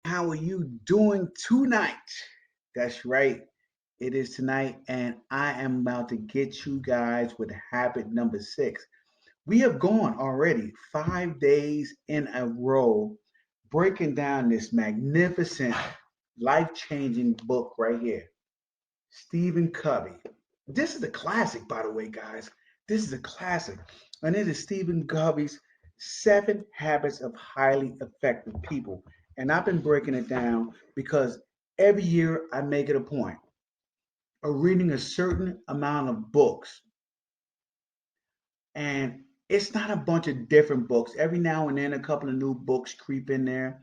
How are you doing tonight? That's right. It is tonight, and I am about to get you guys with habit number six. We have gone already 5 days in a row breaking down this magnificent, life changing book right here, Stephen Covey. This is a classic, by the way, guys. This is a classic. And it is Stephen Covey's Seven Habits of Highly Effective People. And I've been breaking it down because every year I make it a point of reading a certain amount of books. And it's not a bunch of different books. Every now and then, a couple of new books creep in there.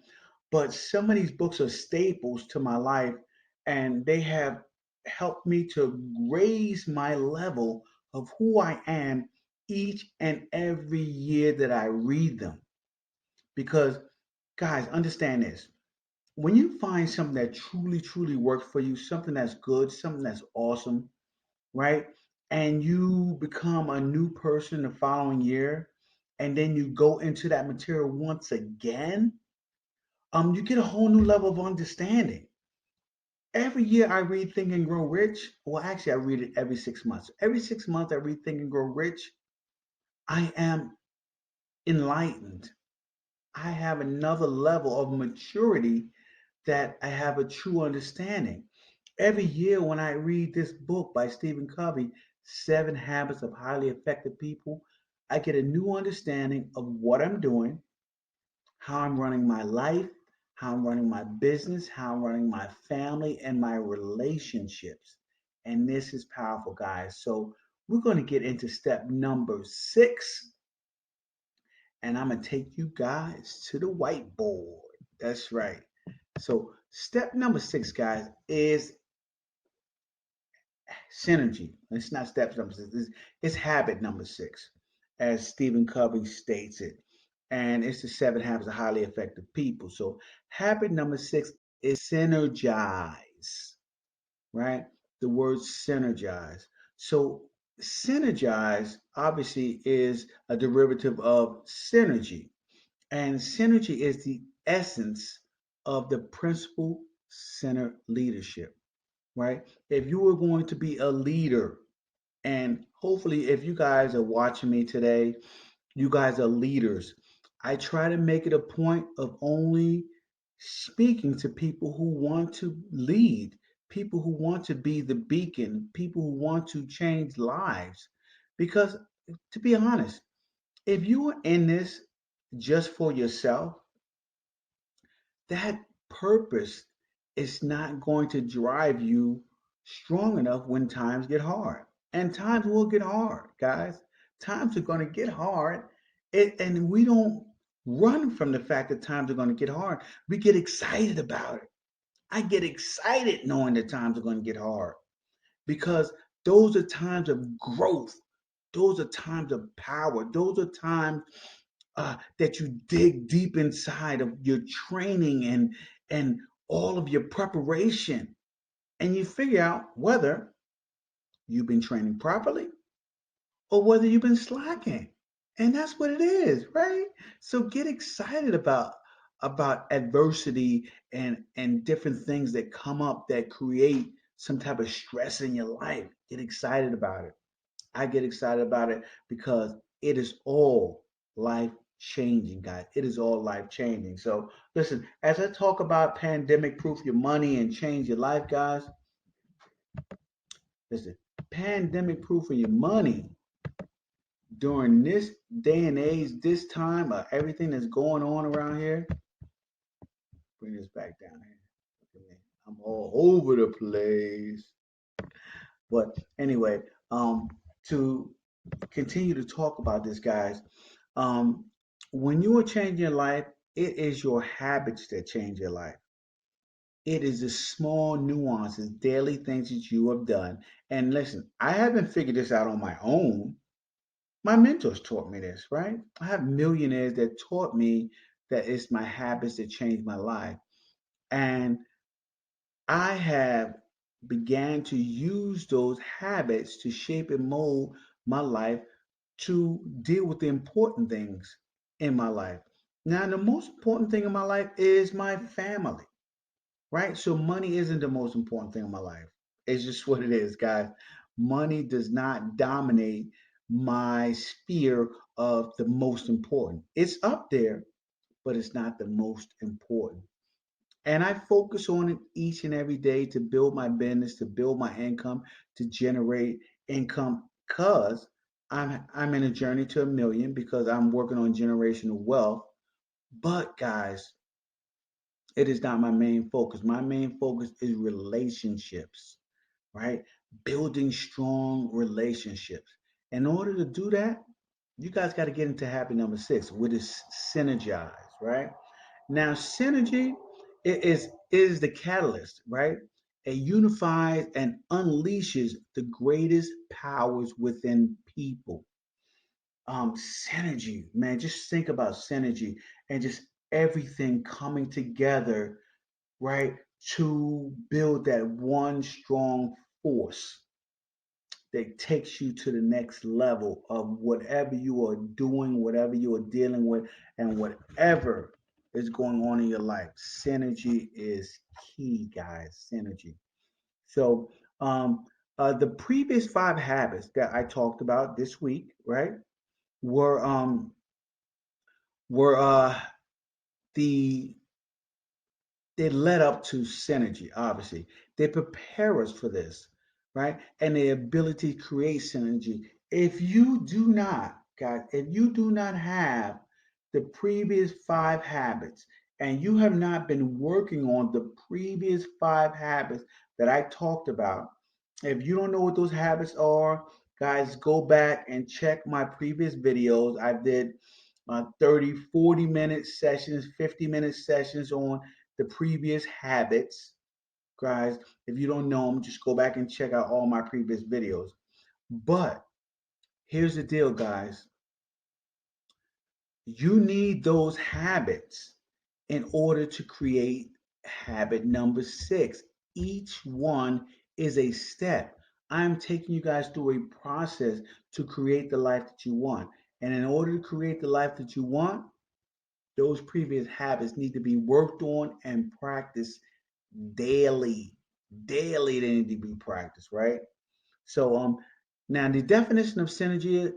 But some of these books are staples to my life, and they have helped me to raise my level of who I am each and every year that I read them. Because, guys, understand this. When you find something that truly, truly works for you, something that's good, something that's awesome, right? And you become a new person the following year, and then you go into that material once again, you get a whole new level of understanding. Every year I read Think and Grow Rich. Well, actually, I read it every 6 months. Every 6 months I read Think and Grow Rich. I am enlightened. I have another level of maturity that I have a true understanding. Every year when I read this book by Stephen Covey, Seven Habits of Highly Effective People, I get a new understanding of what I'm doing, how I'm running my life, how I'm running my business, how I'm running my family, and my relationships. And this is powerful, guys. So we're going to get into step number six, and I'm going to take you guys to the whiteboard. That's right. So step number six, guys, is synergy. It's not step number six. It's habit number six, as Stephen Covey states it. And it's the seven habits of highly effective people. So habit number six is synergize, right? The word synergize. So synergize obviously is a derivative of synergy. And synergy is the essence of the principle center leadership, right? If you were going to be a leader, and hopefully, if you guys are watching me today, you guys are leaders. I try to make it a point of only speaking to people who want to lead, people who want to be the beacon, people who want to change lives. Because, to be honest, if you are in this just for yourself, that purpose is not going to drive you strong enough when times get hard. And times will get hard, guys. Times are going to get hard. And we don't run from the fact that times are going to get hard. We get excited about it. I get excited knowing that times are going to get hard because those are times of growth. Those are times of power. Those are times that you dig deep inside of your training and all of your preparation, and you figure out whether you've been training properly or whether you've been slacking. And that's what it is, right? So get excited about adversity and different things that come up that create some type of stress in your life. Get excited about it. I get excited about it because it is all life changing, guys. It is all life changing. So, listen, as I talk about pandemic proof your money and change your life, guys, listen, pandemic proof of your money during this day and age, this time of everything that's going on around here. Bring this back down here. Look at me. I'm all over the place. But anyway, to continue to talk about this, guys, um, when you are changing your life, it is your habits that change your life. It is the small nuances, daily things that you have done. And listen, I haven't figured this out on my own. My mentors taught me this, right? I have millionaires that taught me that it's my habits that change my life. And I have began to use those habits to shape and mold my life to deal with the important things in my life. Now, the most important thing in my life is my family. right? So money isn't the most important thing in my life. It's just what it is, guys. Money does not dominate my sphere of the most important. It's up there, but it's not the most important. And I focus on it each and every day to build my business, to build my income, to generate income because I'm in a journey to a million because I'm working on generational wealth. But guys, it is not my main focus. My main focus is relationships, right? Building strong relationships. In order to do that, you guys got to get into habit number six, which is synergize, right? Now, synergy is the catalyst, right? It unifies and unleashes the greatest powers within people. Synergy, man, just think about synergy and just everything coming together, right, to build that one strong force that takes you to the next level of whatever you are doing, whatever you are dealing with, and whatever is going on in your life. Synergy is key, guys. Synergy. So, the previous five habits that I talked about this week, right, were were the they led up to synergy, obviously. They prepare us for this, right? And the ability to create synergy. If you do not, guys, if you do not have the previous five habits and you have not been working on the previous five habits that I talked about, if you don't know what those habits are, guys, go back and check my previous videos. I did 30, 40-minute sessions, 50-minute sessions on the previous habits. Guys, if you don't know them, just go back and check out all my previous videos. But here's the deal, guys. You need those habits in order to create habit number six. Each one is a step. I'm taking you guys through a process to create the life that you want. And in order to create the life that you want, those previous habits need to be worked on and practiced daily. Daily, they need to be practiced, right? So, now the definition of synergy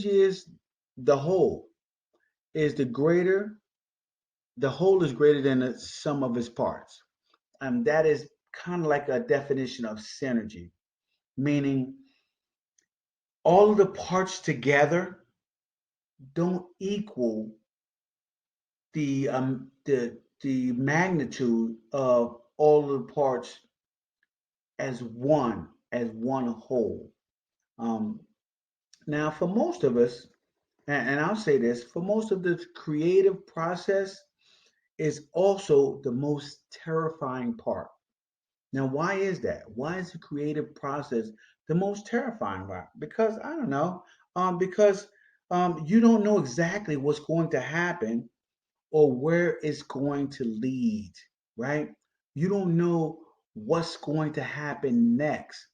is the whole is the whole is greater than the sum of its parts. That is kind of like a definition of synergy, meaning all of the parts together don't equal the magnitude of all of the parts as one whole. Um, Now, for most of us, and I'll say this, for most of the creative process is also the most terrifying part. Now, why is that? Why is the creative process the most terrifying part? Because I don't know. Because you don't know exactly what's going to happen or where it's going to lead, right? You don't know what's going to happen next.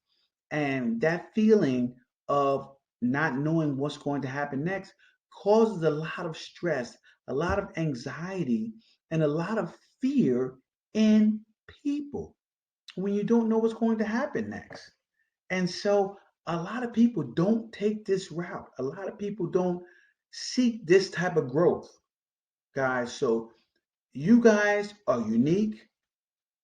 And that feeling of not knowing what's going to happen next causes a lot of stress, a lot of anxiety, and a lot of fear in people when you don't know what's going to happen next. And so a lot of people don't take this route. A lot of people don't seek this type of growth, guys. So you guys are unique.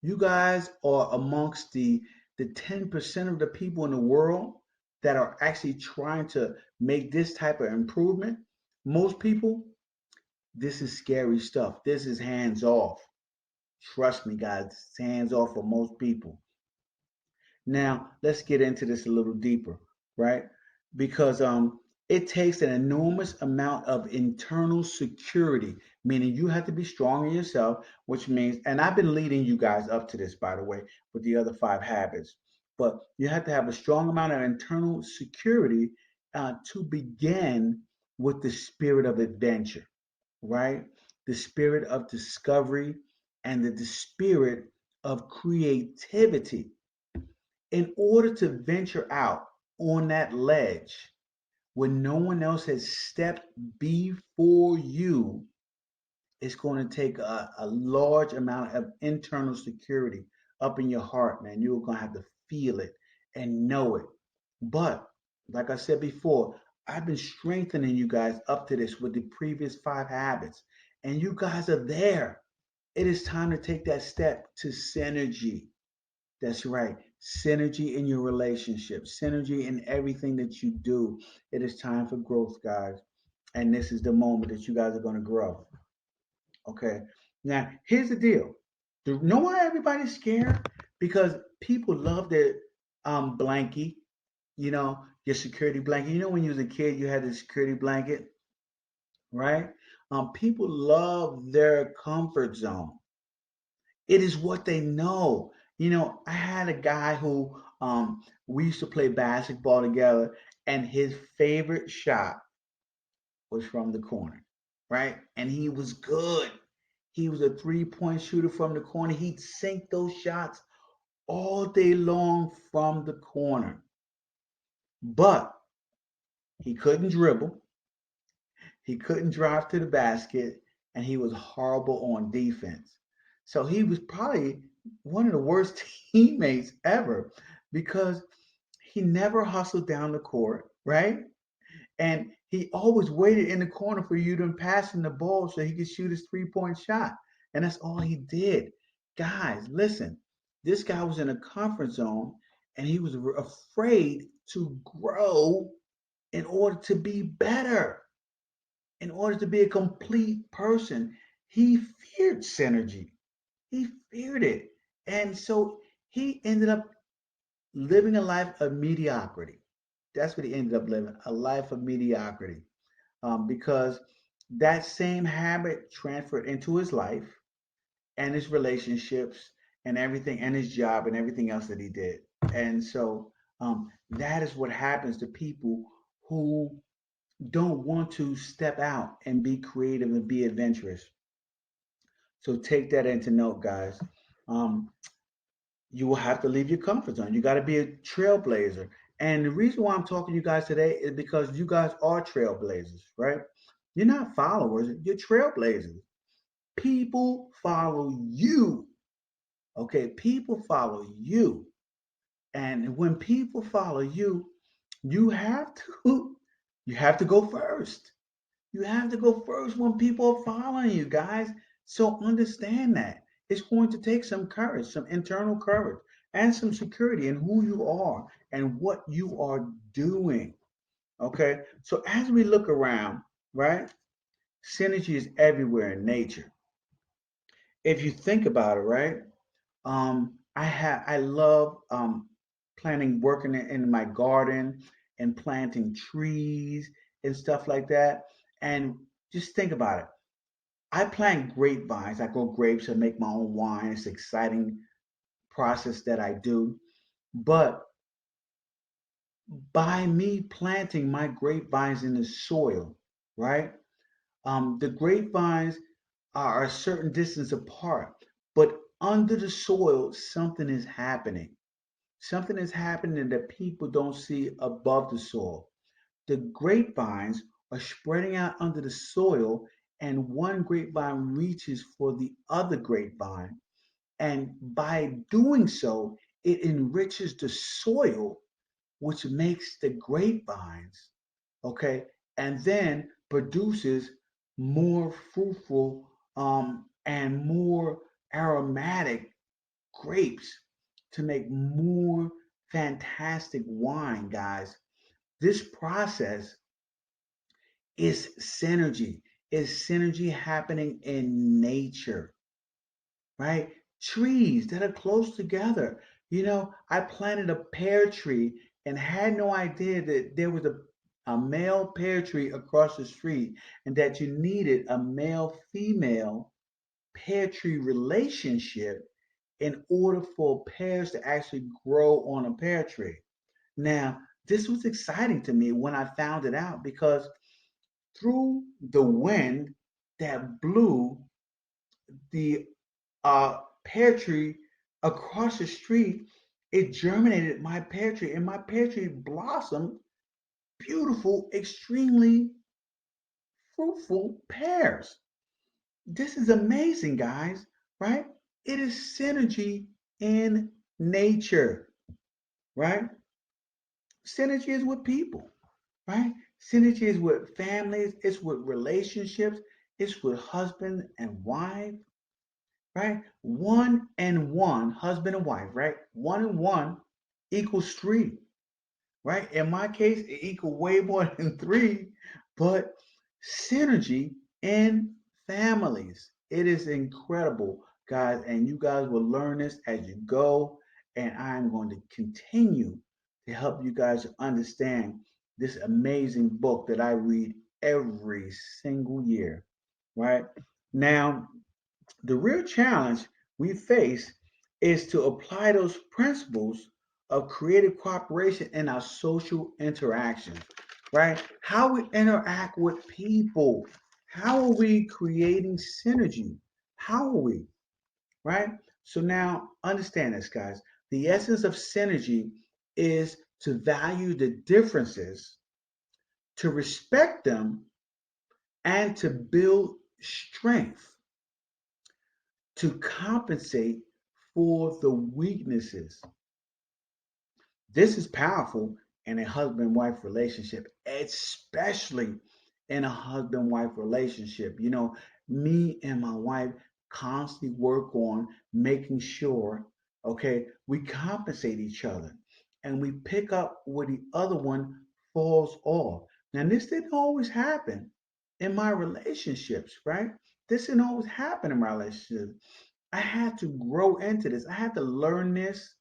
You guys are amongst the 10% of the people in the world that are actually trying to make this type of improvement. Most people, this is scary stuff. This is hands off. Trust me, guys, it's hands off for most people. Now, let's get into this a little deeper, right? Because it takes an enormous amount of internal security, meaning you have to be strong in yourself, which means, and I've been leading you guys up to this, by the way, with the other five habits, but you have to have a strong amount of internal security to begin with the spirit of adventure, right? The spirit of discovery and the spirit of creativity in order to venture out on that ledge when no one else has stepped before you, It's going to take a large amount of internal security up in your heart, man. You're going to have to feel it and know it. But like I said before, I've been strengthening you guys up to this with the previous 5 habits, and you guys are there. It is time to take that step to synergy. That's right. Synergy in your relationship, synergy in everything that you do. It is time for growth, guys. And this is the moment that you guys are going to grow. Okay. Now, here's the deal. You know why everybody's scared? Because people love their blankie, your security blanket. You know, when you was a kid, you had the security blanket, right? People love their comfort zone. It is what they know. I had a guy who we used to play basketball together, and his favorite shot was from the corner, right? And he was good. He was a 3-point shooter from the corner. He'd sink those shots all day long from the corner. But he couldn't dribble, he couldn't drive to the basket, and he was horrible on defense. So he was probably one of the worst teammates ever because he never hustled down the court, right? And he always waited in the corner for you to pass him the ball so he could shoot his 3-point shot. And that's all he did. Guys, listen, this guy was in a comfort zone and he was afraid to grow in order to be better, in order to be a complete person. He feared synergy, he feared it. And so he ended up living a life of mediocrity. That's what he ended up living, a life of mediocrity, because that same habit transferred into his life and his relationships and everything, and his job and everything else that he did. And so that is what happens to people who don't want to step out and be creative and be adventurous. So take that into note, guys. Um, you will have to leave your comfort zone. You got to be a trailblazer. And the reason why I'm talking to you guys today is because you guys are trailblazers, right? You're not followers, you're trailblazers. People follow you. Okay, people follow you. And when people follow you, you have to you have to go first. You have to go first when people are following you, guys. So understand that. It's going to take some courage, some internal courage, and some security in who you are and what you are doing. Okay. So as we look around, right, synergy is everywhere in nature. If you think about it, right, I love planting, working in my garden and planting trees and stuff like that. And just think about it. I plant grapevines. I grow grapes and make my own wine. It's an exciting process that I do. But by me planting my grapevines in the soil, right? The grapevines are a certain distance apart, but under the soil, something is happening. Something is happening that people don't see above the soil. The grapevines are spreading out under the soil, and one grapevine reaches for the other grapevine. And by doing so, it enriches the soil, which makes the grapevines, okay, and then produces more fruitful and more aromatic grapes to make more fantastic wine, guys. This process is synergy. Is synergy happening in nature, right? Trees that are close together. I planted a pear tree and had no idea that there was a male pear tree across the street and that you needed a male female pear tree relationship in order for pears to actually grow on a pear tree. Now, this was exciting to me when I found it out because through the wind that blew the pear tree across the street, it germinated my pear tree, and my pear tree blossomed beautiful, extremely fruitful pears. This is amazing, guys, right? It is synergy in nature, right? Synergy is with people, right? Synergy is with families, it's with relationships, it's with husband and wife, right? One and one, husband and wife, right? One and one equals three, right? In my case, it equals way more than three, but synergy in families. It is incredible, guys, and you guys will learn this as you go. And I'm going to continue to help you guys understand this amazing book that I read every single year, right? Now, the real challenge we face is to apply those principles of creative cooperation in our social interactions, right? How we interact with people. How are we creating synergy? How are we, right? So now understand this, guys. The essence of synergy is to value the differences, to respect them, and to build strength, to compensate for the weaknesses. This is powerful in a husband wife relationship, especially in a husband wife relationship. You know, me and my wife constantly work on making sure, okay, we compensate each other and we pick up where the other one falls off. Now, this didn't always happen in my relationships, right? This didn't always happen in my relationships. I had to grow into this. I had to learn this,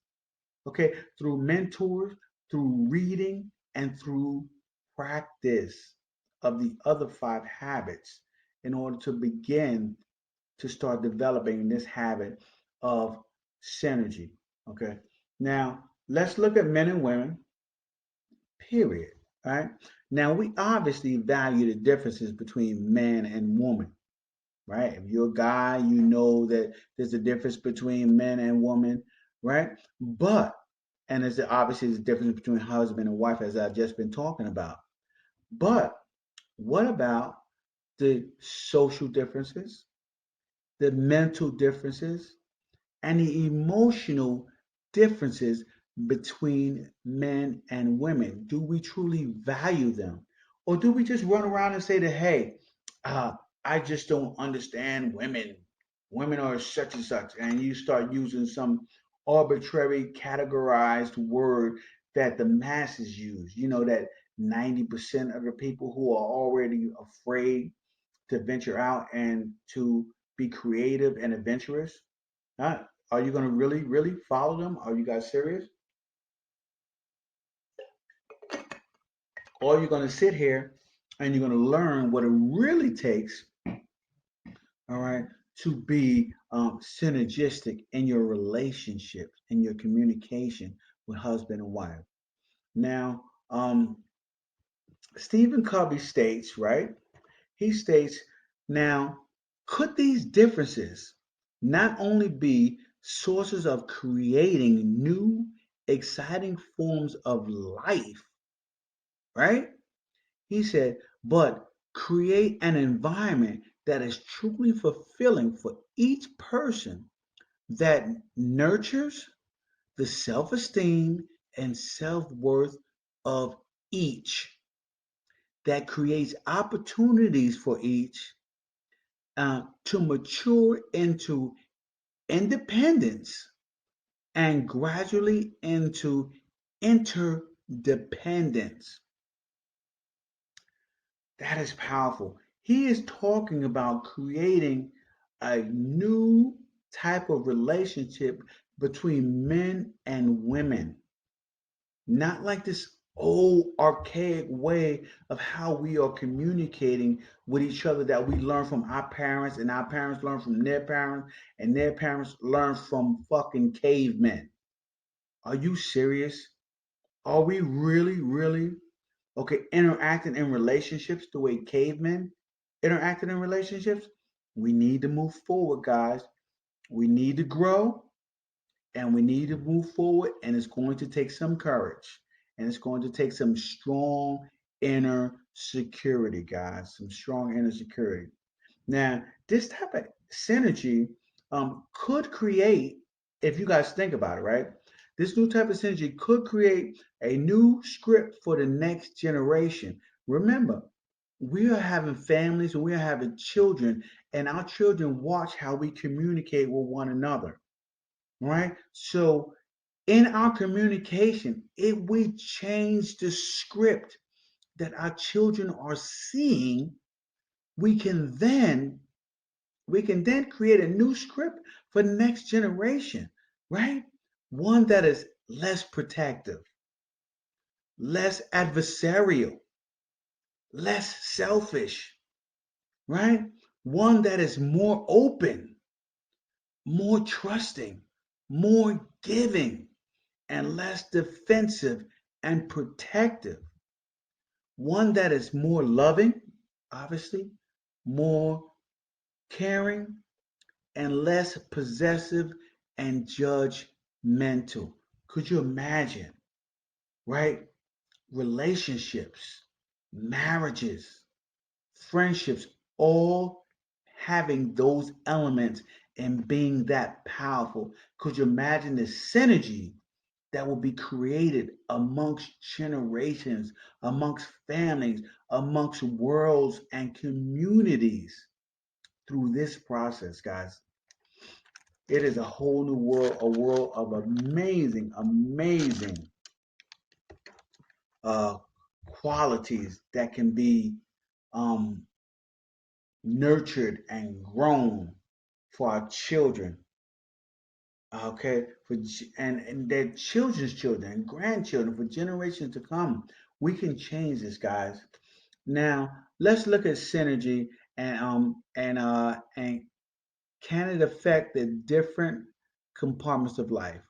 okay, through mentors, through reading, and through practice of the other five habits in order to begin to start developing this habit of synergy. Okay. Now, let's look at men and women, period. All right. Now, we obviously value the differences between man and woman, right? If you're a guy, you know that there's a difference between men and women, right? But and there's obviously the difference between husband and wife, as I've just been talking about. But what about the social differences, the mental differences, and the emotional differences between men and women? Do we truly value them? Or do we just run around and say that, hey, uh, I just don't understand women. Women are such and such. And you start using some arbitrary categorized word that the masses use. You know, that 90% of the people who are already afraid to venture out and to be creative and adventurous. Are you going to really, really follow them? Are you guys serious? Or are you going to sit here and you're going to learn what it really takes, all right, to be synergistic in your relationships, in your communication with husband and wife? Now, Stephen Covey states, right? He states, now, could these differences not only be sources of creating new, exciting forms of life, right? He said, but create an environment that is truly fulfilling for each person, that nurtures the self esteem and self worth of each, that creates opportunities for each to mature into independence and gradually into interdependence. That is powerful. He is talking about creating a new type of relationship between men and women, not like this old archaic way of how we are communicating with each other that we learn from our parents and our parents learn from their parents and their parents learn from fucking cavemen. Are you serious? Are we really, really, okay, interacting in relationships the way cavemen interacted in relationships? We need to move forward, guys. We need to grow and we need to move forward, and it's going to take some courage and it's going to take some strong inner security, guys. Some strong inner security. Now, this type of synergy could create, if you guys think about it, right? This new type of synergy could create a new script for the next generation. Remember, we are having families and we are having children, and our children watch how we communicate with one another, right? So, in our communication, if we change the script that our children are seeing, we can then we can then create a new script for the next generation, right? One that is less protective, less adversarial, less selfish, right? One that is more open, more trusting, more giving, and less defensive and protective. One that is more loving, obviously, more caring, and less possessive and judgmental. Could you imagine, right? Relationships, marriages, friendships, all having those elements and being that powerful. Could you imagine the synergy that will be created amongst generations, amongst families, amongst worlds and communities through this process, guys? It is a whole new world, a world of amazing, amazing uh, qualities that can be um, nurtured and grown for our children. Okay, and their children's children and grandchildren for generations to come. We can change this, guys. Now let's look at synergy and can it affect the different compartments of life,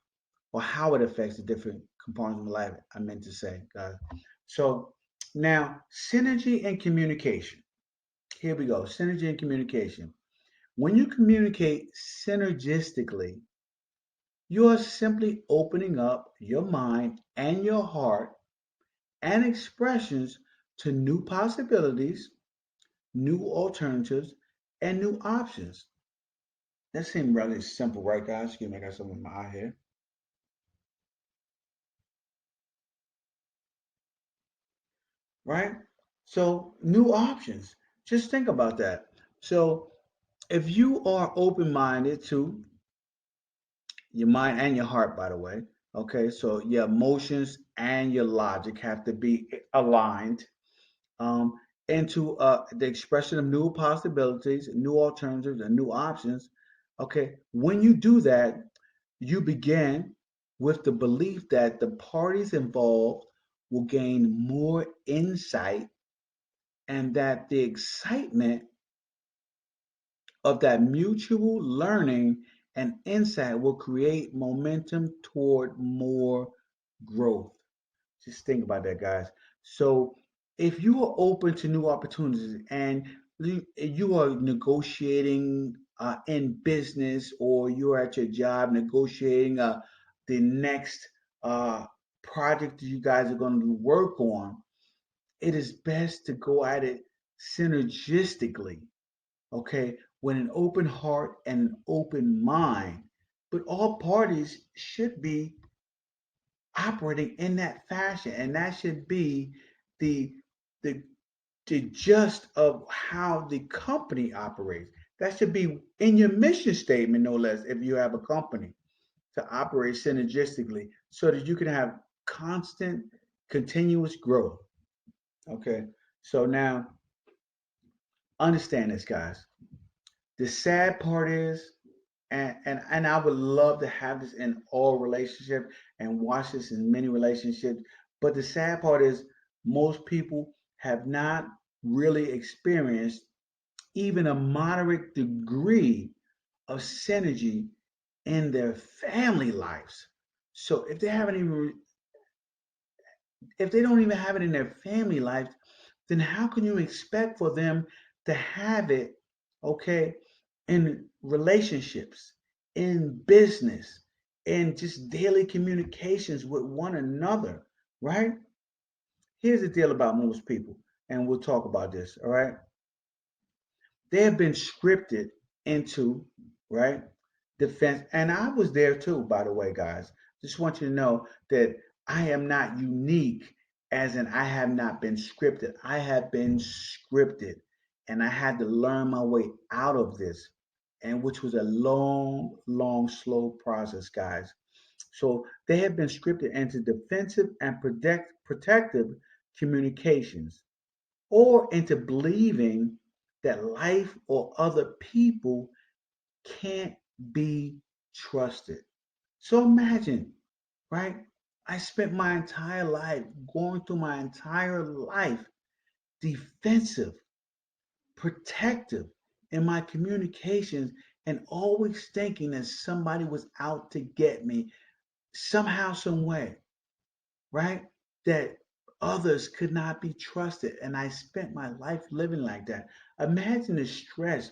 or how it affects the different components of life, I meant to say, guys. So now, synergy and communication. Here we go. Synergy and communication. When you communicate synergistically, you are simply opening up your mind and your heart and expressions to new possibilities, new alternatives, and new options. That seems rather simple, right, guys? Excuse me, I got something in my eye here. Right? So, new options. Just think about that. So, if you are open minded to your mind and your heart, by the way, okay, so your emotions and your logic have to be aligned um, into the expression of new possibilities, new alternatives, and new options. Okay, when you do that, you begin with the belief that the parties involved will gain more insight and that the excitement of that mutual learning and insight will create momentum toward more growth. Just think about that, guys. So, if you are open to new opportunities and you are negotiating in business, or you're at your job negotiating the next uh, project that you guys are going to work on, it is best to go at it synergistically, okay, with an open heart and an open mind. But all parties should be operating in that fashion, and that should be the the the gist of how the company operates. That should be in your mission statement, no less, if you have a company, to operate synergistically so that you can have constant, continuous growth. Okay, so now understand this, guys. The sad part is, and I would love to have this in all relationships and watch this in many relationships. But the sad part is, most people have not really experienced even a moderate degree of synergy in their family lives. So if they don't even have it in their family life, then how can you expect for them to have it, okay, in relationships, in business, in just daily communications with one another, right? Here's the deal about most people, and we'll talk about this, all right? They have been scripted into, right, defense. And I was there too, by the way, guys. Just want you to know that I am not unique, as in I have not been scripted. I have been scripted, and I had to learn my way out of this, and which was a long, long, slow process, guys. So they have been scripted into defensive and protective communications, or into believing that life or other people can't be trusted. So imagine, right? I spent my entire life going through my entire life defensive, protective in my communications, and always thinking that somebody was out to get me somehow, some way, right? That others could not be trusted. And I spent my life living like that. Imagine the stress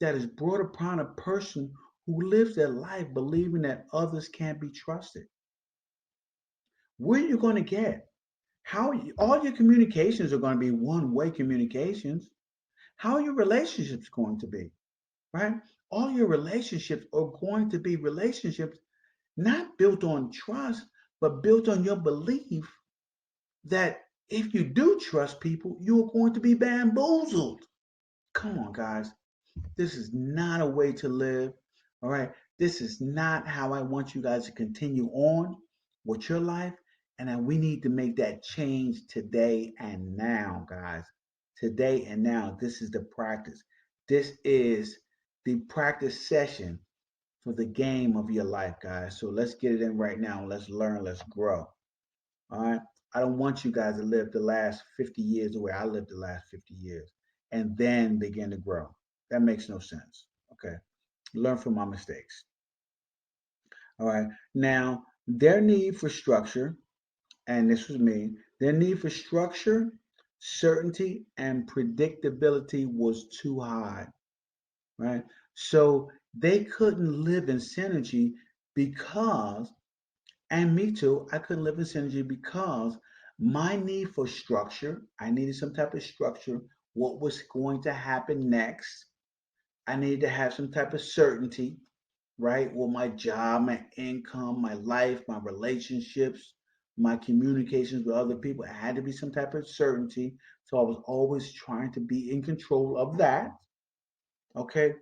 that is brought upon a person who lives their life believing that others can't be trusted. Where are you going to get? All your communications are going to be one-way communications. How are your relationships going to be, right? All your relationships are going to be relationships not built on trust, but built on your belief that if you do trust people, you are going to be bamboozled. Come on, guys. This is not a way to live. All right. This is not how I want you guys to continue on with your life. And we need to make that change today and now, guys. Today and now. This is the practice. This is the practice session for the game of your life, guys. So let's get it in right now. Let's learn. Let's grow. All right. I don't want you guys to live the last 50 years the way I lived the last 50 years and then begin to grow. That makes no sense. Okay. Learn from my mistakes. All right. Now, their need for structure, and this was me, their need for structure, certainty, and predictability was too high. Right. So they couldn't live in synergy because, and me too, I couldn't live in synergy because my need for structure, I needed some type of structure, what was going to happen next. I needed to have some type of certainty, right? Well, my job, my income, my life, my relationships, my communications with other people, it had to be some type of certainty. So I was always trying to be in control of that. Okay.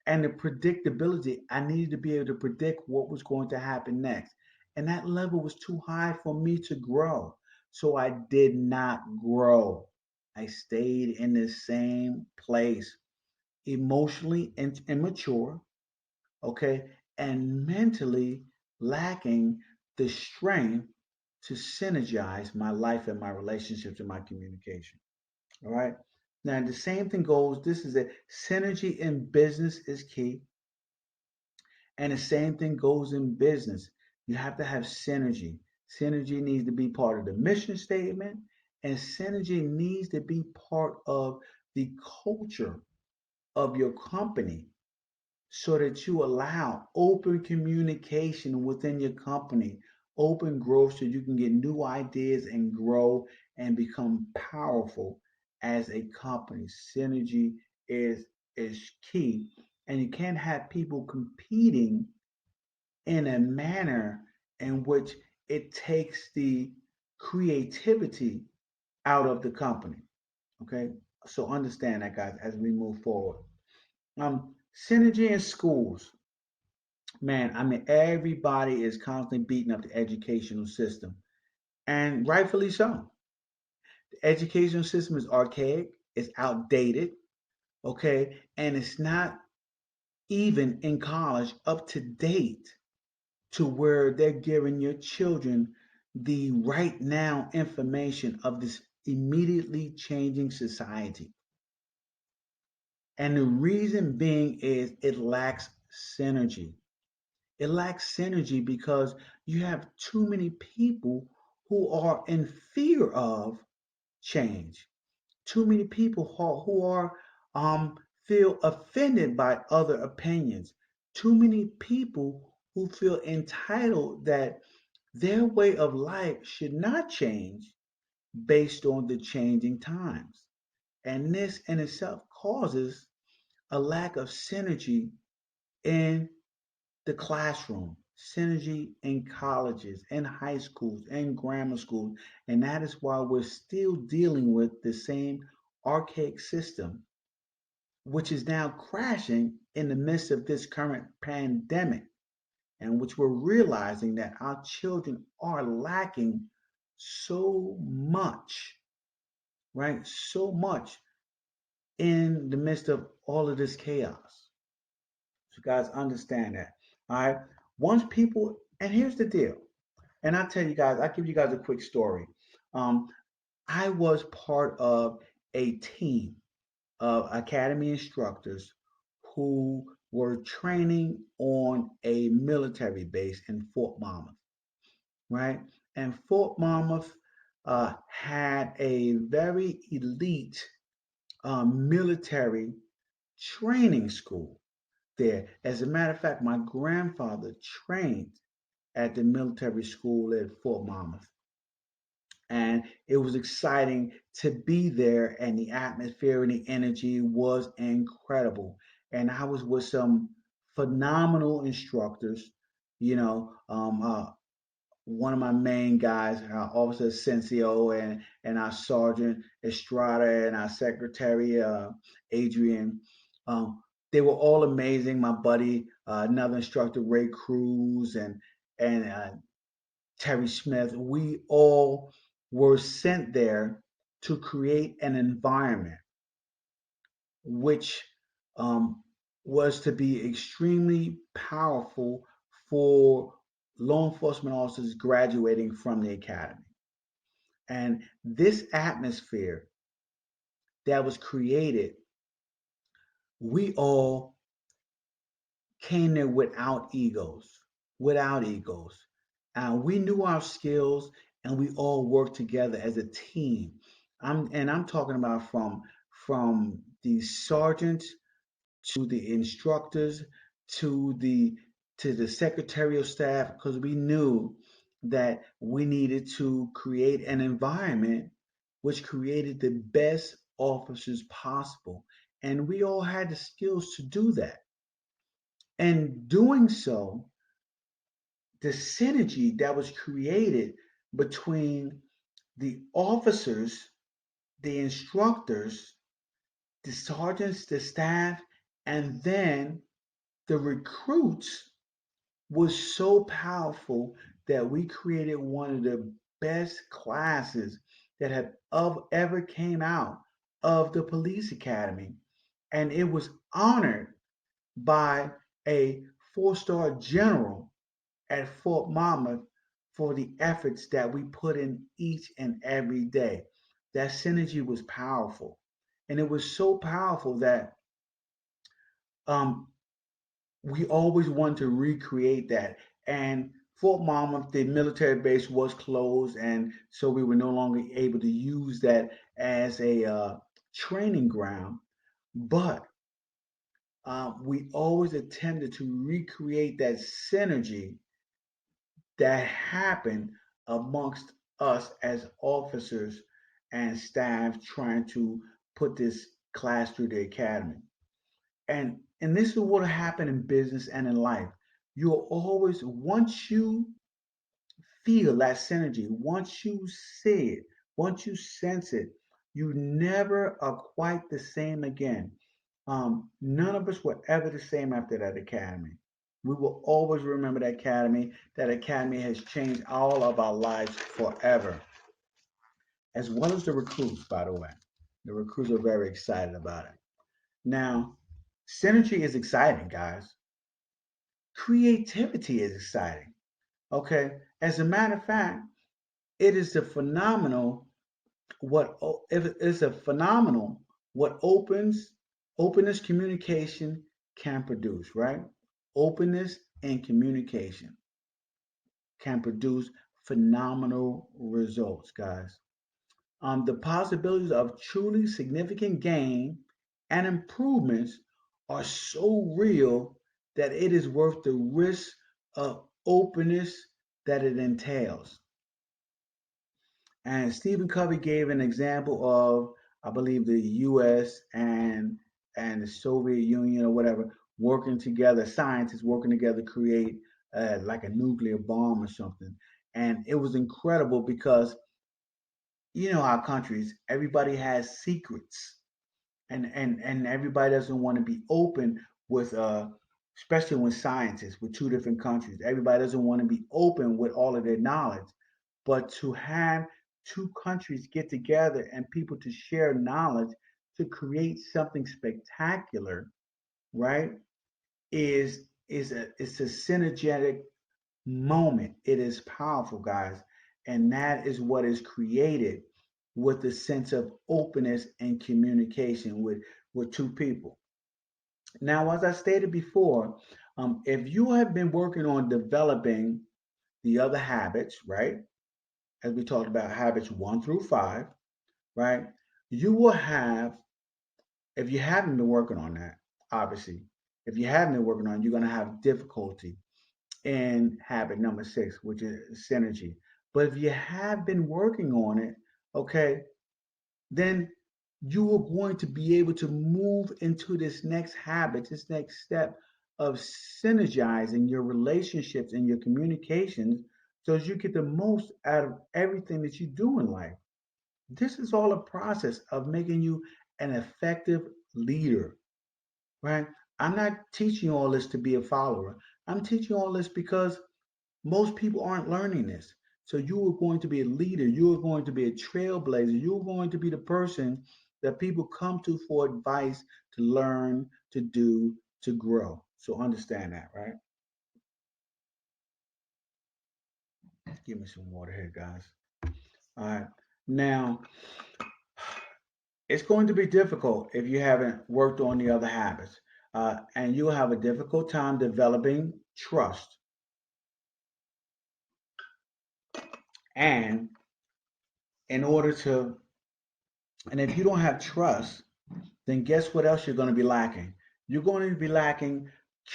And the predictability, I needed to be able to predict what was going to happen next. And that level was too high for me to grow. So I did not grow. I stayed in the same place, emotionally immature, okay, and mentally lacking the strength to synergize my life and my relationships and my communication. All right. Now, the same thing goes. This is a synergy in business is key. And the same thing goes in business. You have to have synergy. Synergy needs to be part of the mission statement, and synergy needs to be part of the culture of your company so that you allow open communication within your company, open growth so you can get new ideas and grow and become powerful as a company. Synergy is key. And you can't have people competing in a manner in which it takes the creativity out of the company. Okay. So understand that, guys, as we move forward. Synergy in schools. Man, I mean, everybody is constantly beating up the educational system, and rightfully so. The educational system is archaic, it's outdated, okay, and it's not even in college up to date to where they're giving your children the right now information of this immediately changing society. And the reason being is it lacks synergy. It lacks synergy because you have too many people who are in fear of change. Too many people who are feel offended by other opinions. Too many people who feel entitled that their way of life should not change based on the changing times. And this in itself causes a lack of synergy in the classroom, synergy in colleges, in high schools, in grammar schools, and that is why we're still dealing with the same archaic system, which is now crashing in the midst of this current pandemic, and which we're realizing that our children are lacking so much, right? So much in the midst of all of this chaos. So, guys, understand that. All right. Once people, and here's the deal, and I tell you guys, I give you guys a quick story. Um, I was part of a team of academy instructors who were training on a military base in Fort Monmouth, right? And Fort Monmouth had a very elite military training school there. As a matter of fact, my grandfather trained at the military school at Fort Monmouth. And it was exciting to be there, and the atmosphere and the energy was incredible. And I was with some phenomenal instructors. You know, one of my main guys, Officer Asensio, and our Sergeant Estrada, and our Secretary Adrian. Um, they were all amazing. My buddy, another instructor, Ray Cruz, and Terry Smith. We all were sent there to create an environment which um, was to be extremely powerful for law enforcement officers graduating from the academy. And this atmosphere that was created, we all came there without egos. We knew our skills, and we all worked together as a team. I'm talking about from the sergeants to the instructors to the secretarial staff, because we knew that we needed to create an environment which created the best officers possible, and we all had the skills to do that. And doing so, the synergy that was created between the officers, the instructors, the sergeants, the staff, and then the recruits was so powerful that we created one of the best classes that have ever came out of the police academy. And it was honored by a four-star general at Fort Monmouth for the efforts that we put in each and every day. That synergy was powerful. And it was so powerful that um, we always wanted to recreate that. And Fort Monmouth, the military base, was closed, and so we were no longer able to use that as a training ground. But we always attempted to recreate that synergy that happened amongst us as officers and staff trying to put this class through the academy. And this is what happened in business and in life. You'll always, once you feel that synergy, once you see it, once you sense it, you never are quite the same again. None of us were ever the same after that academy. We will always remember that academy. That academy has changed all of our lives forever, as well as the recruits, by the way. The recruits are very excited about it. Now, synergy is exciting, guys. Creativity is exciting. Okay. As a matter of fact, it is a phenomenal if it's a phenomenal what openness communication can produce, right? Openness and communication can produce phenomenal results, guys. The possibilities of truly significant gain and improvements are so real that it is worth the risk of openness that it entails. And Stephen Covey gave an example of, I believe, the U.S. and and the Soviet Union or whatever working together, scientists working together, create like a nuclear bomb or something. And it was incredible because you know our countries, everybody has secrets, and everybody doesn't want to be open with especially when scientists with two different countries, everybody doesn't want to be open with all of their knowledge, but to have two countries get together and people to share knowledge to create something spectacular, right, is a it's a synergetic moment. It is powerful, guys, and that is what is created with the sense of openness and communication with two people. Now, as I stated before, if you have been working on developing the other habits, right, as we talked about habits 1 through 5, right, you will have, if you haven't been working on that, obviously, if you haven't been working on it, you're going to have difficulty in habit number 6, which is synergy. But if you have been working on it, okay, then you are going to be able to move into this next habit, this next step of synergizing your relationships and your communications so as you get the most out of everything that you do in life. This is all a process of making you an effective leader, right? I'm not teaching you all this to be a follower. I'm teaching you all this because most people aren't learning this. So you are going to be a leader. You are going to be a trailblazer. You're going to be the person that people come to for advice, to learn, to do, to grow. So understand that, right? Give me some water here, guys. All right. Now, it's going to be difficult if you haven't worked on the other habits. And you'll have a difficult time developing trust. And in order to, and if you don't have trust, then guess what else you're going to be lacking? You're going to be lacking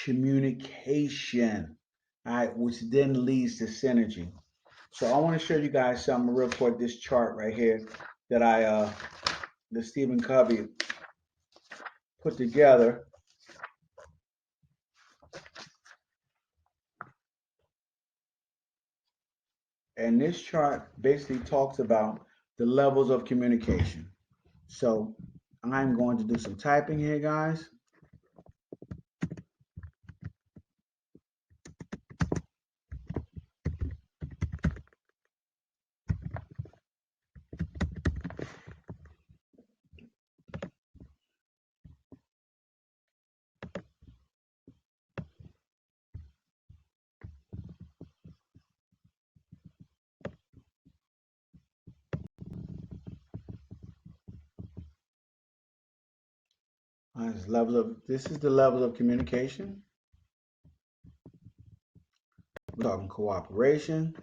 communication, all right, which then leads to synergy. So I want to show you guys something real quick. This chart right here that that Stephen Covey put together, and this chart basically talks about the levels of communication. So I'm going to do some typing here, guys. This is the levels of communication. We're talking cooperation.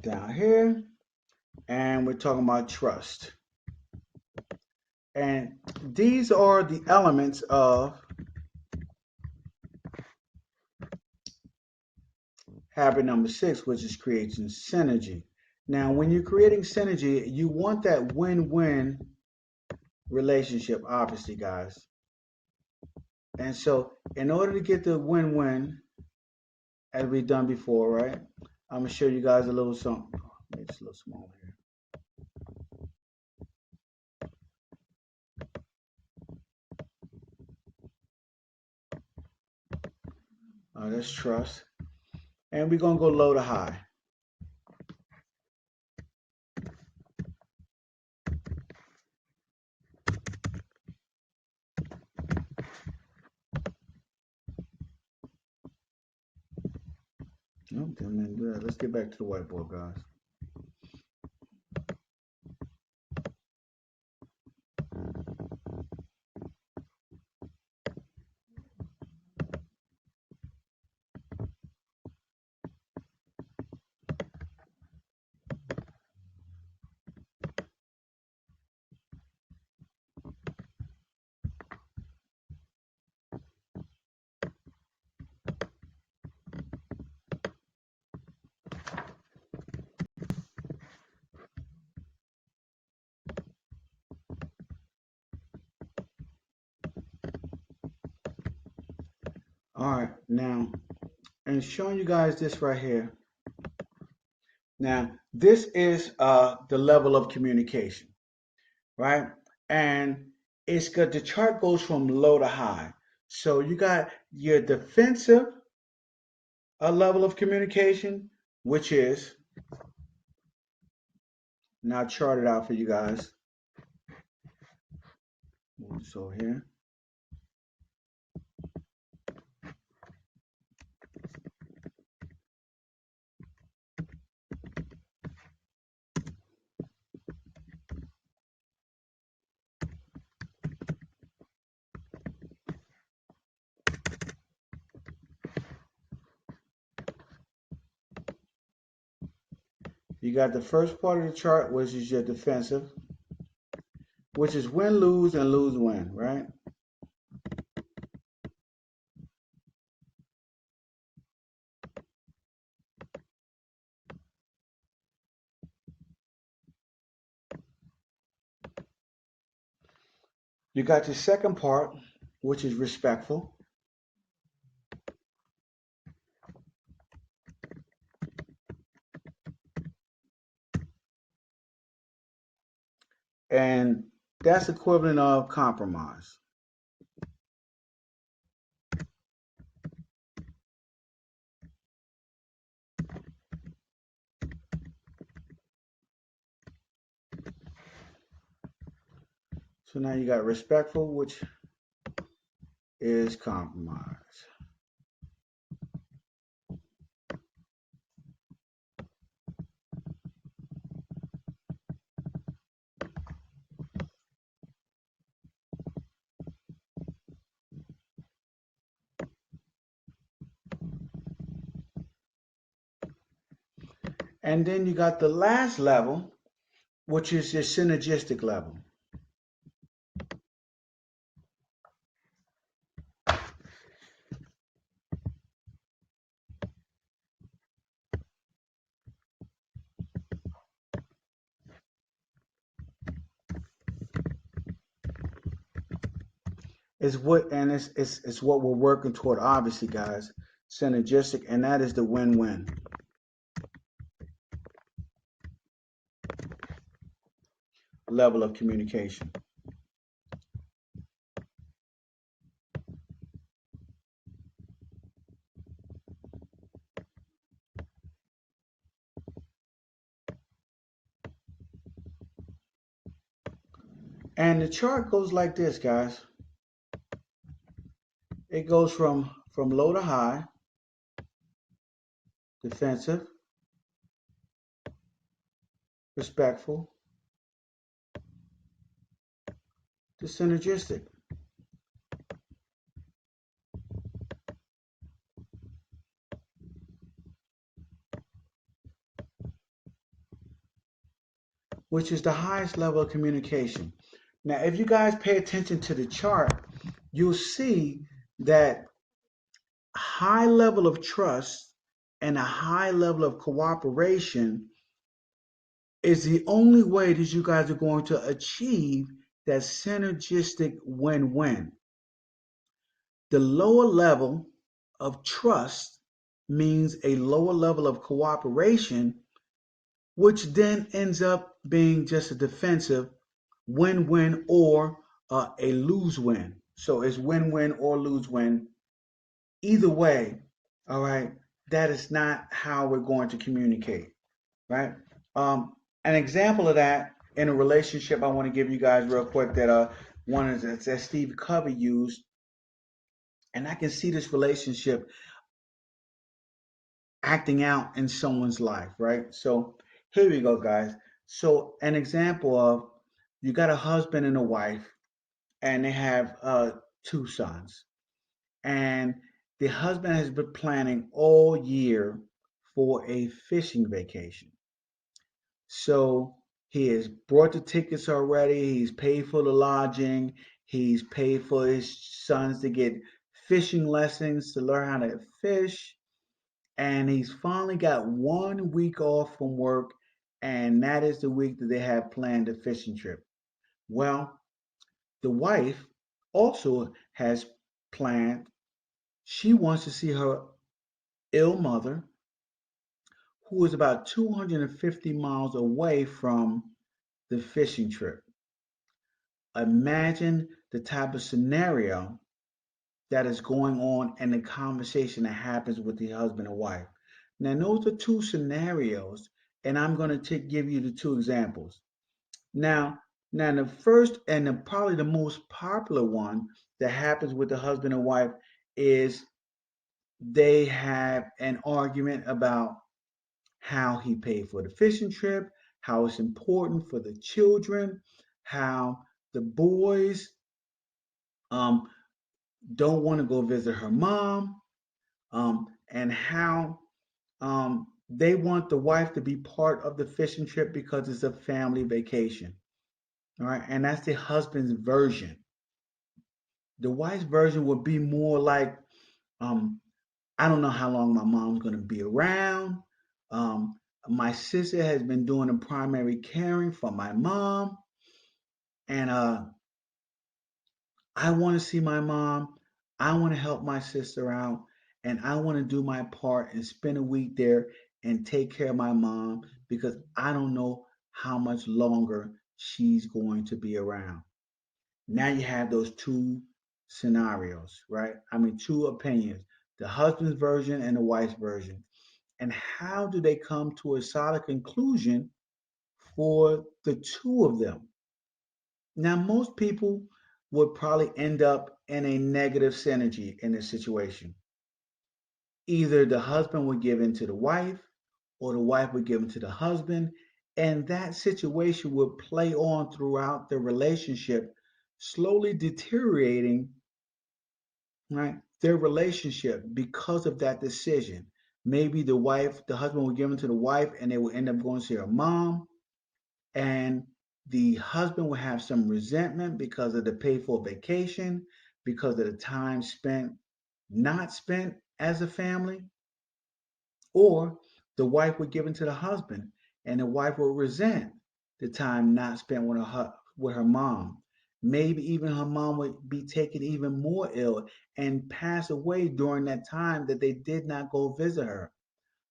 Down here, and we're talking about trust. And these are the elements of habit number 6, which is creating synergy. Now, when you're creating synergy, you want that win-win relationship, obviously, guys. And so, in order to get the win-win, as we've done before, right? I'm gonna show you guys a little something. Maybe it's a little small here. That's trust, and we're gonna go low to high. No, didn't do that. Let's get back to the whiteboard, guys. All right, now, and showing you guys this right here. Now, this is the level of communication, right? And it's good. The chart goes from low to high. So you got your defensive level of communication, which is now charted out for you guys. So here. You got the first part of the chart, which is your defensive, which is win, lose, and lose, win, right? You got your second part, which is respectful. And that's equivalent of compromise. So now you got respectful, which is compromise. And then you got the last level, which is your synergistic level. Is what and it's what we're working toward, obviously, guys. Synergistic, and that is the win-win level of communication. And the chart goes like this, guys. It goes from low to high, defensive, respectful, to synergistic. Which is the highest level of communication. Now, if you guys pay attention to the chart, you'll see that high level of trust and a high level of cooperation is the only way that you guys are going to achieve that synergistic win-win. The lower level of trust means a lower level of cooperation, which then ends up being just a defensive win-win or a lose-win. So it's win-win or lose-win. Either way, all right, that is not how we're going to communicate, right? An example of that in a relationship I want to give you guys real quick that one is that Steve Covey used, and I can see this relationship acting out in someone's life, right? So here we go, guys. So an example of you got a husband and a wife, and they have two sons, and the husband has been planning all year for a fishing vacation. So he has bought the tickets already. He's paid for the lodging. He's paid for his sons to get fishing lessons to learn how to fish. And he's finally got 1 week off from work. And that is the week that they have planned a fishing trip. Well, the wife also has planned, She wants to see her ill mother, who is about 250 miles away from the fishing trip. Imagine the type of scenario that is going on and the conversation that happens with the husband and wife. Now, those are two scenarios, and I'm going to give you the two examples. Now, now the first and probably the most popular one that happens with the husband and wife is they have an argument about how he paid for the fishing trip, how it's important for the children, how the boys um, don't want to go visit her mom, and how they want the wife to be part of the fishing trip because it's a family vacation. All right, and that's the husband's version. The wife's version would be more like, um, I don't know how long my mom's going to be around. Um, my sister has been doing the primary caring for my mom, and I want to see my mom. I want to help my sister out, and I want to do my part and spend a week there and take care of my mom because I don't know how much longer she's going to be around. Now you have those two scenarios, right? I mean, two opinions, the husband's version and the wife's version. And how do they come to a solid conclusion for the two of them? Now, most people would probably end up in a negative synergy in this situation. Either the husband would give in to the wife, or the wife would give in to the husband, and that situation would play on throughout the relationship, slowly deteriorating, right, their relationship because of that decision. Maybe the husband would give in to the wife, and they would end up going to see her mom, and the husband will have some resentment because of the paid for vacation, because of the time spent not spent as a family, or the wife would give in to the husband, and the wife will resent the time not spent with her mom. Maybe even her mom would be taken even more ill and pass away during that time that they did not go visit her.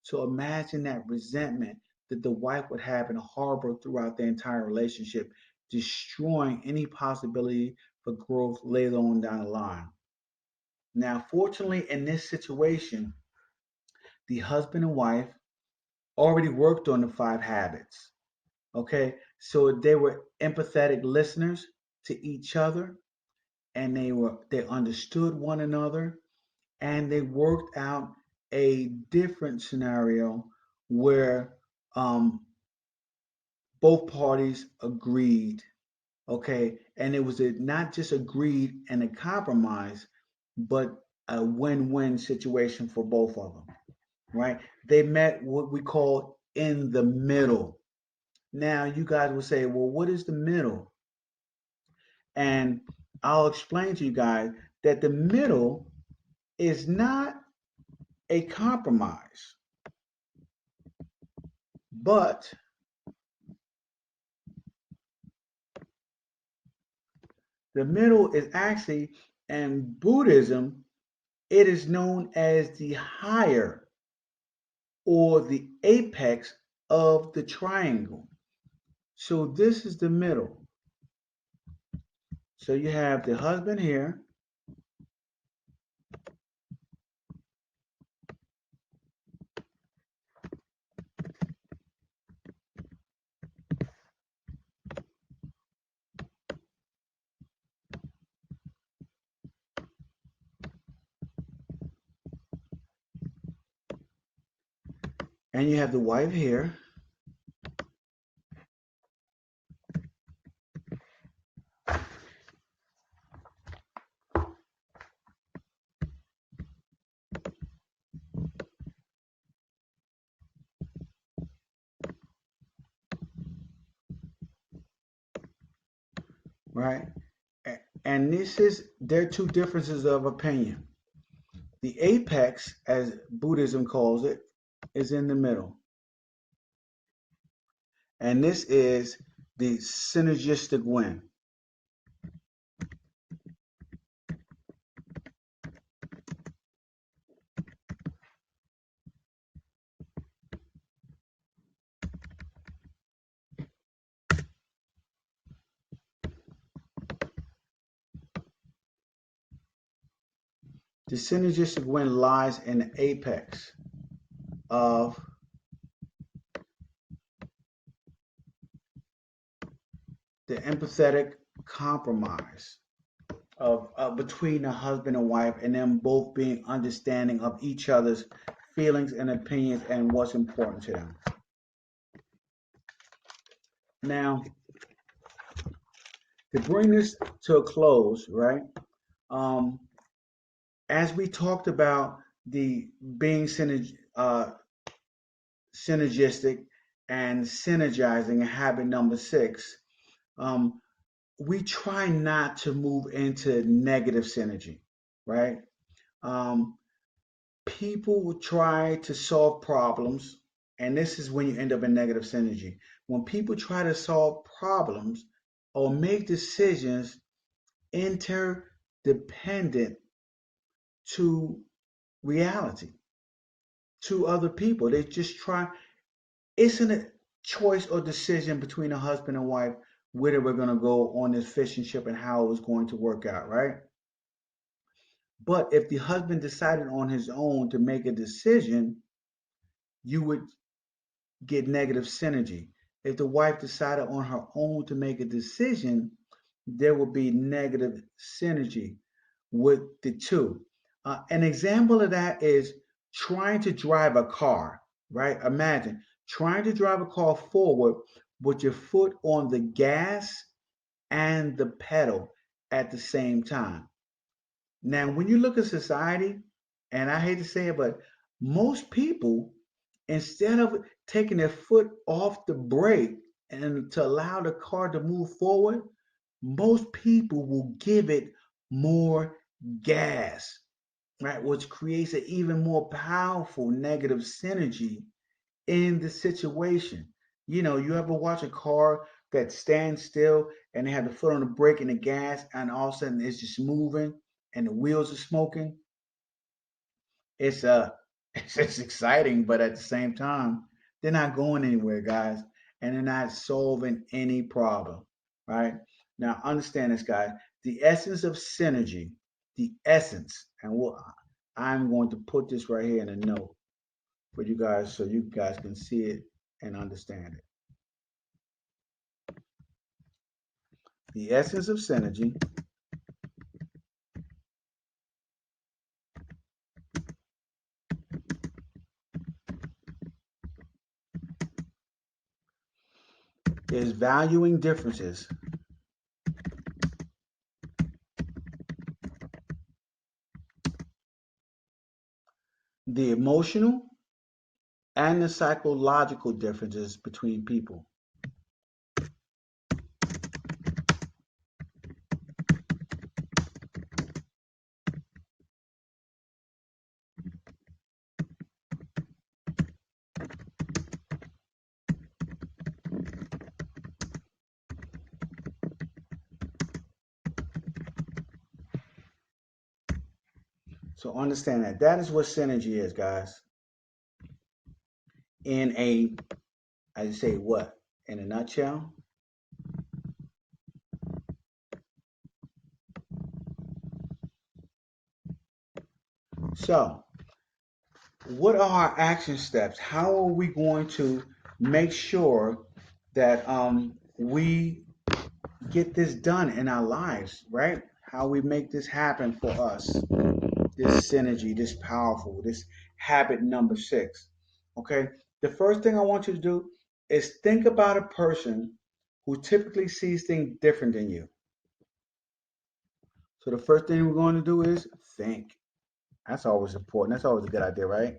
So imagine that resentment that the wife would have and harbor throughout the entire relationship, destroying any possibility for growth later on down the line. Now, fortunately, in this situation, the husband and wife already worked on the five habits. Okay, so they were empathetic listeners to each other, and they understood one another, and they worked out a different scenario where um, both parties agreed. Okay, and it was not just agreed and a compromise, but a win-win situation for both of them. Right? They met what we call in the middle. Now, you guys will say, well, what is the middle? And I'll explain to you guys that the middle is not a compromise, but the middle is actually, in Buddhism, it is known as the higher or the apex of the triangle. So this is the middle. So you have the husband here, and you have the wife here. Right? And this is their two differences of opinion. The apex, as Buddhism calls it, is in the middle. And this is the synergistic win. The synergistic win lies in the apex of the empathetic compromise of between a husband and wife, and them both being understanding of each other's feelings and opinions and what's important to them. Now, to bring this to a close, right? Um, as we talked about the being synergistic and synergizing, and habit number six, um, we try not to move into negative synergy, right? Um, People will try to solve problems, and this is when you end up in negative synergy. When people try to solve problems or make decisions interdependent to reality, to other people, they just try. Isn't a choice or decision between a husband and wife whether we're going to go on this fishing trip and how it was going to work out, right? But if the husband decided on his own to make a decision, you would get negative synergy. If the wife decided on her own to make a decision, there will be negative synergy with the two. An example of that is trying to drive a car, right? Imagine trying to drive a car forward with your foot on the gas and the pedal at the same time. Now, when you look at society, and I hate to say it, but most people, instead of taking their foot off the brake and to allow the car to move forward, most people will give it more gas, right? Which creates an even more powerful negative synergy in the situation. You know, you ever watch a car that stands still and they have the foot on the brake and the gas, and all of a sudden it's just moving and the wheels are smoking? It's it's just exciting, but at the same time, they're not going anywhere, guys, and they're not solving any problem, right? Now, understand this, guys. The essence of synergy, the essence, and I'm going to put this right here in a note for you guys so you guys can see it and understand it. The essence of synergy is valuing differences, the emotional and the psychological differences between people. So understand that that is what synergy is, guys. In a, I say what? In a nutshell. So, what are our action steps? How are we going to make sure that we get this done in our lives, right? How we make this happen for us, this synergy, this powerful, this habit number six. Okay, the first thing I want you to do is think about a person who typically sees things different than you. So the first thing we're going to do is think. That's always important. That's always a good idea, right?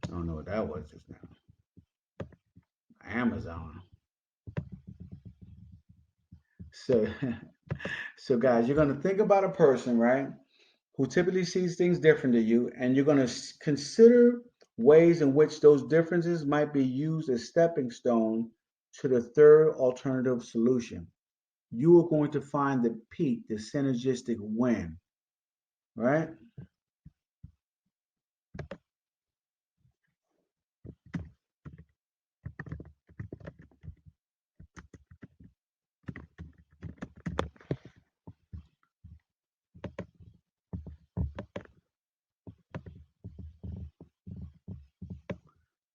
I don't know what that was just now. Amazon. So, so guys, you're going to think about a person, right, who typically sees things different than you, and you're going to consider ways in which those differences might be used as stepping stone to the third alternative solution. You are going to find the peak, the synergistic win, right?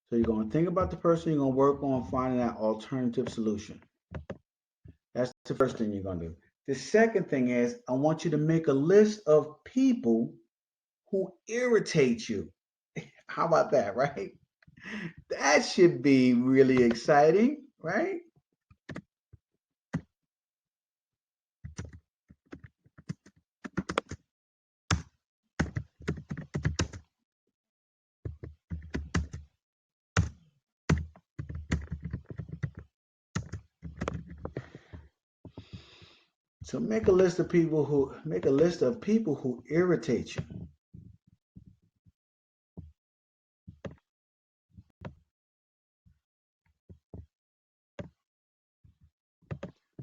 So you're going to think about the person, you're going to work on finding that alternative solution. That's the first thing you're going to do. The second thing is I want you to make a list of people who irritate you. How about that, right? That should be really exciting, right? So make a list of people who irritate you,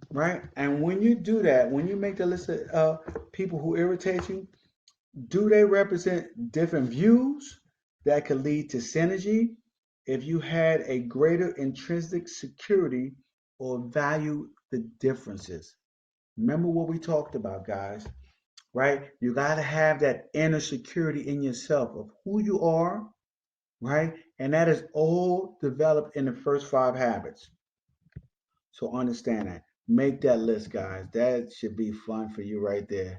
right? And when you do that, when you make the list of people who irritate you, do they represent different views that could lead to synergy if you had a greater intrinsic security or value the differences? Remember what we talked about, guys, right? You got to have that inner security in yourself of who you are, right? And that is all developed in the first five habits. So understand that. Make that list, guys. That should be fun for you right there.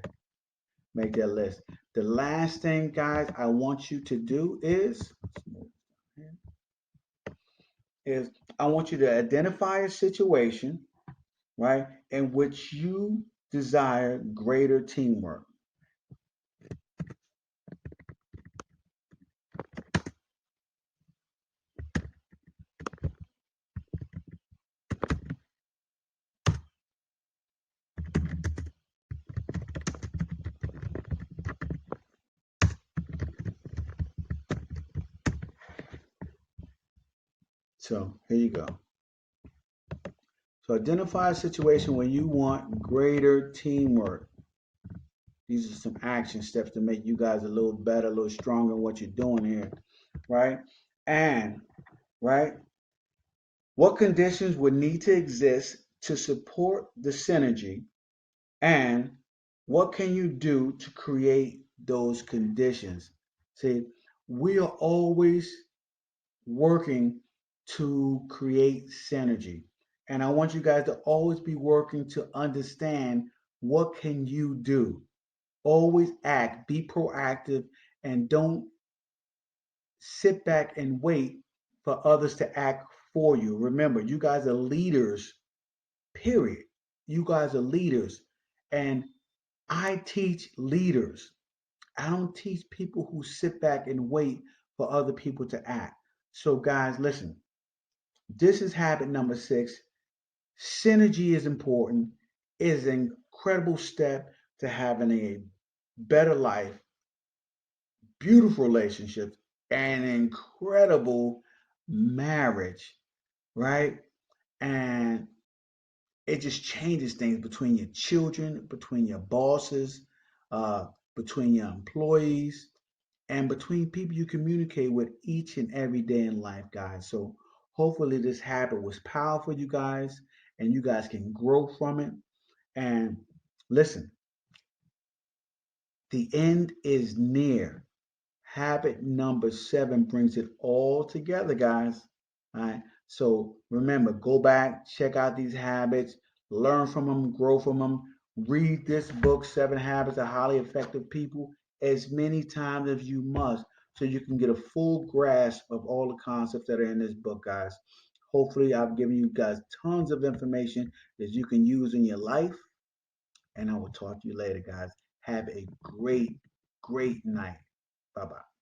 Make that list. The last thing, guys, I want you to do is I want you to identify a situation, right, in which you desire greater teamwork. So here you go. So identify a situation where you want greater teamwork. These are some action steps to make you guys a little better, a little stronger in what you're doing here, right? And right, what conditions would need to exist to support the synergy, and what can you do to create those conditions? See, we are always working to create synergy. And I want you guys to always be working to understand what can you do. Always act, be proactive, and don't sit back and wait for others to act for you. Remember, you guys are leaders, period. You guys are leaders. And I teach leaders. I don't teach people who sit back and wait for other people to act. So, guys, listen, this is habit number six. Synergy is important. It is an incredible step to having a better life, beautiful relationships, and incredible marriage, right? And it just changes things between your children, between your bosses, between your employees, and between people you communicate with each and every day in life, guys. So hopefully this habit was powerful, you guys, and you guys can grow from it. And listen, the end is near. Habit number seven brings it all together, guys. All right. So remember, go back, check out these habits, learn from them, grow from them. Read this book, Seven Habits of Highly Effective People, as many times as you must, so you can get a full grasp of all the concepts that are in this book, guys. Hopefully, I've given you guys tons of information that you can use in your life. And I will talk to you later, guys. Have a great, great night. Bye bye.